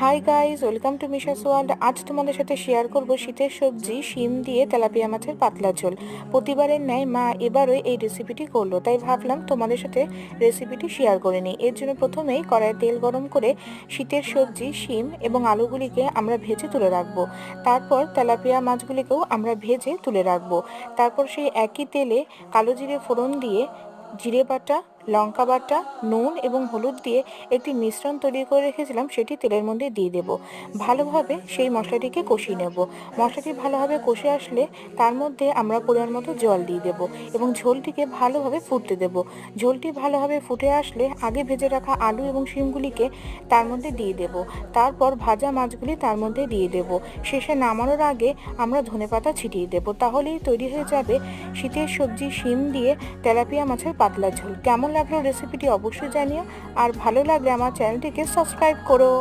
High guys, welcome to Misha's world. আজ তোমাদের সাথে শেয়ার করব শীতের সবজি শিম দিয়ে তেলাপিয়া মাছের পাতলা ঝোল। প্রতিবারের ন্যায় মা এবারও এই রেসিপিটি করলো, তাই ভাবলাম তোমাদের সাথে রেসিপিটি শেয়ার করে নিই। এর জন্য প্রথমেই কড়াইয়ে তেল গরম করে শীতের সবজি শিম এবং আলুগুলিকে আমরা ভেজে তুলে রাখবো। তারপর তেলাপিয়া মাছগুলিকেও আমরা ভেজে তুলে রাখবো। তারপর সেই একই তেলে কালো জিরে ফোড়ন দিয়ে জিরে বাটা, লঙ্কা বাটা, নুন এবং হলুদ দিয়ে একটি মিশ্রণ তৈরি করে রেখেছিলাম, সেটি তেলের মধ্যে দিয়ে দেব। ভালোভাবে সেই মশলাটিকে কষিয়ে নেব। মশলাটি ভালোভাবে কষে আসলে তার মধ্যে আমরা পরিমাণ মতো জল দিয়ে দেব এবং ঝোলটিকে ভালোভাবে ফুটতে দেব। ঝোলটি ভালোভাবে ফুটে আসলে আগে ভেজে রাখা আলু এবং শিমগুলিকে তার মধ্যে দিয়ে দেব। তারপর ভাজা মাছগুলি তার মধ্যে দিয়ে দেব। শেষে নামানোর আগে আমরা ধনেপাতা ছিটিয়ে দেব। তাহলেই তৈরি হয়ে যাবে শীতের সবজি শিম দিয়ে তেলাপিয়া মাছের পাতলা ঝোল। কেমন লাগলো রেসিপিটি অবশ্যই জানিও, আর ভালো লাগলে আমার চ্যানেলটিকে সাবস্ক্রাইব করো।